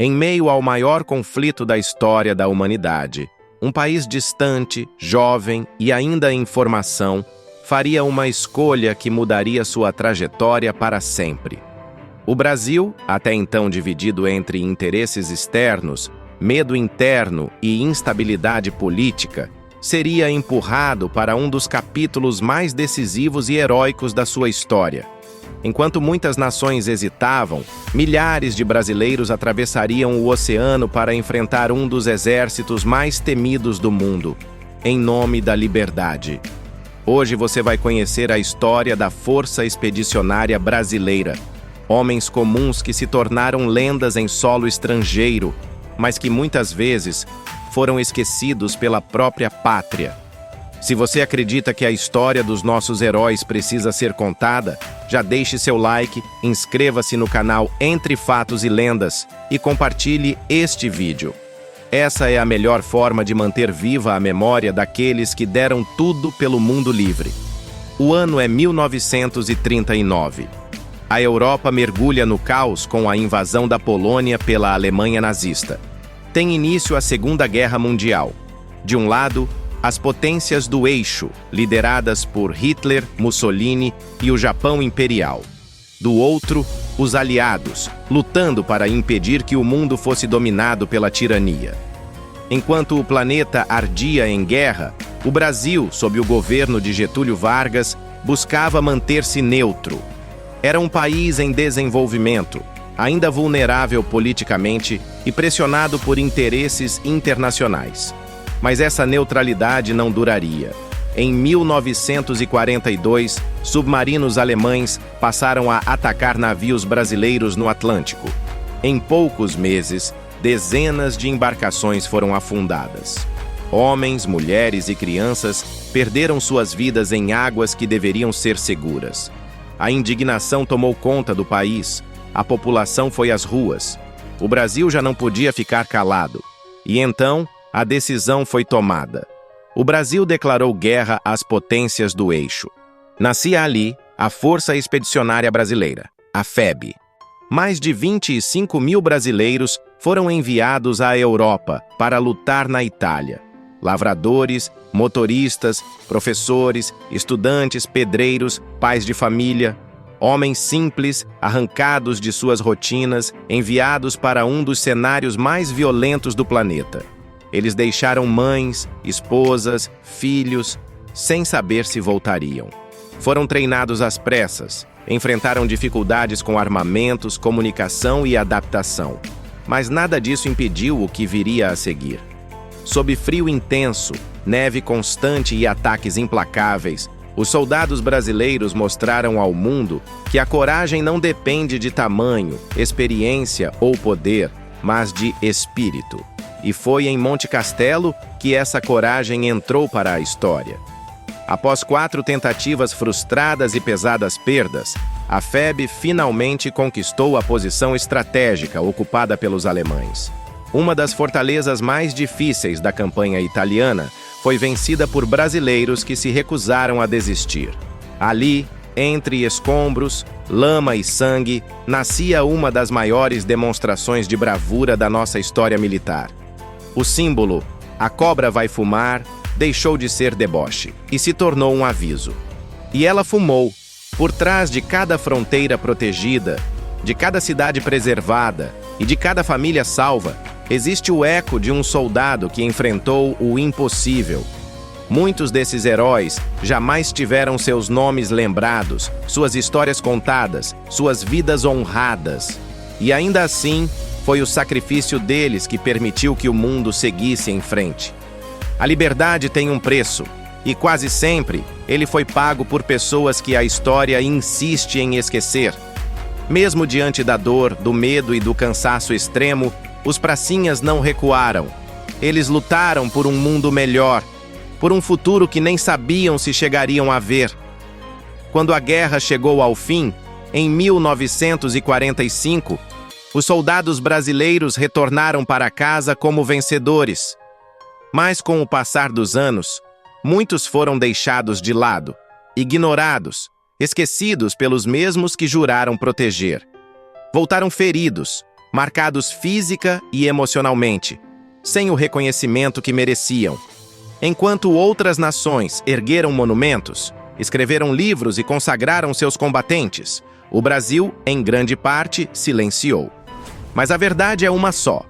Em meio ao maior conflito da história da humanidade, um país distante, jovem e ainda em formação, faria uma escolha que mudaria sua trajetória para sempre. O Brasil, até então dividido entre interesses externos, medo interno e instabilidade política, seria empurrado para um dos capítulos mais decisivos e heróicos da sua história. Enquanto muitas nações hesitavam, milhares de brasileiros atravessariam o oceano para enfrentar um dos exércitos mais temidos do mundo, em nome da liberdade. Hoje você vai conhecer a história da Força Expedicionária Brasileira, homens comuns que se tornaram lendas em solo estrangeiro, mas que muitas vezes foram esquecidos pela própria pátria. Se você acredita que a história dos nossos heróis precisa ser contada, já deixe seu like, inscreva-se no canal Entre Fatos e Lendas e compartilhe este vídeo. Essa é a melhor forma de manter viva a memória daqueles que deram tudo pelo mundo livre. O ano é 1939. A Europa mergulha no caos com a invasão da Polônia pela Alemanha nazista. Tem início a Segunda Guerra Mundial. De um lado, as potências do eixo, lideradas por Hitler, Mussolini e o Japão Imperial. Do outro, os aliados, lutando para impedir que o mundo fosse dominado pela tirania. Enquanto o planeta ardia em guerra, o Brasil, sob o governo de Getúlio Vargas, buscava manter-se neutro. Era um país em desenvolvimento, ainda vulnerável politicamente e pressionado por interesses internacionais. Mas essa neutralidade não duraria. Em 1942, submarinos alemães passaram a atacar navios brasileiros no Atlântico. Em poucos meses, dezenas de embarcações foram afundadas. Homens, mulheres e crianças perderam suas vidas em águas que deveriam ser seguras. A indignação tomou conta do país. A população foi às ruas. O Brasil já não podia ficar calado. E então, a decisão foi tomada. O Brasil declarou guerra às potências do eixo. Nascia ali a Força Expedicionária Brasileira, a FEB. Mais de 25 mil brasileiros foram enviados à Europa para lutar na Itália. Lavradores, motoristas, professores, estudantes, pedreiros, pais de família, homens simples, arrancados de suas rotinas, enviados para um dos cenários mais violentos do planeta. Eles deixaram mães, esposas, filhos, sem saber se voltariam. Foram treinados às pressas, enfrentaram dificuldades com armamentos, comunicação e adaptação. Mas nada disso impediu o que viria a seguir. Sob frio intenso, neve constante e ataques implacáveis, os soldados brasileiros mostraram ao mundo que a coragem não depende de tamanho, experiência ou poder, mas de espírito. E foi em Monte Castelo que essa coragem entrou para a história. Após 4 tentativas frustradas e pesadas perdas, a FEB finalmente conquistou a posição estratégica ocupada pelos alemães. Uma das fortalezas mais difíceis da campanha italiana foi vencida por brasileiros que se recusaram a desistir. Ali, entre escombros, lama e sangue, nascia uma das maiores demonstrações de bravura da nossa história militar. O símbolo, a cobra vai fumar, deixou de ser deboche e se tornou um aviso. E ela fumou. Por trás de cada fronteira protegida, de cada cidade preservada e de cada família salva, existe o eco de um soldado que enfrentou o impossível. Muitos desses heróis jamais tiveram seus nomes lembrados, suas histórias contadas, suas vidas honradas. E ainda assim, foi o sacrifício deles que permitiu que o mundo seguisse em frente. A liberdade tem um preço, e quase sempre ele foi pago por pessoas que a história insiste em esquecer. Mesmo diante da dor, do medo e do cansaço extremo, os pracinhas não recuaram. Eles lutaram por um mundo melhor, por um futuro que nem sabiam se chegariam a ver. Quando a guerra chegou ao fim, em 1945, os soldados brasileiros retornaram para casa como vencedores. Mas com o passar dos anos, muitos foram deixados de lado, ignorados, esquecidos pelos mesmos que juraram proteger. Voltaram feridos, marcados física e emocionalmente, sem o reconhecimento que mereciam. Enquanto outras nações ergueram monumentos, escreveram livros e consagraram seus combatentes, o Brasil, em grande parte, silenciou. Mas a verdade é uma só.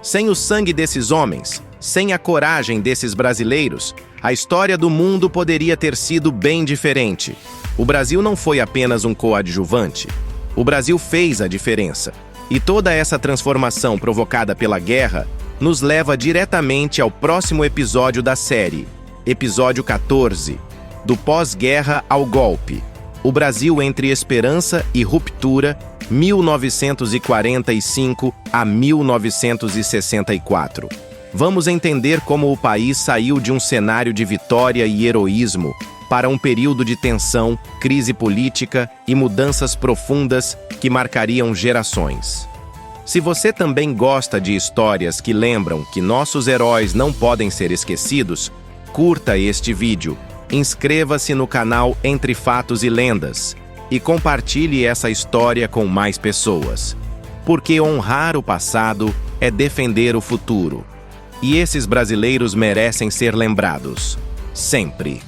Sem o sangue desses homens, sem a coragem desses brasileiros, a história do mundo poderia ter sido bem diferente. O Brasil não foi apenas um coadjuvante. O Brasil fez a diferença. E toda essa transformação provocada pela guerra nos leva diretamente ao próximo episódio da série, episódio 14, do pós-guerra ao golpe. O Brasil entre esperança e ruptura, 1945 a 1964. Vamos entender como o país saiu de um cenário de vitória e heroísmo para um período de tensão, crise política e mudanças profundas que marcariam gerações. Se você também gosta de histórias que lembram que nossos heróis não podem ser esquecidos, curta este vídeo, inscreva-se no canal Entre Fatos e Lendas e compartilhe essa história com mais pessoas. Porque honrar o passado é defender o futuro. E esses brasileiros merecem ser lembrados. Sempre.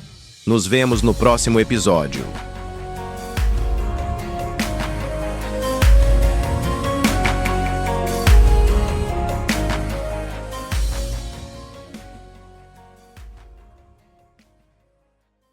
Nos vemos no próximo episódio.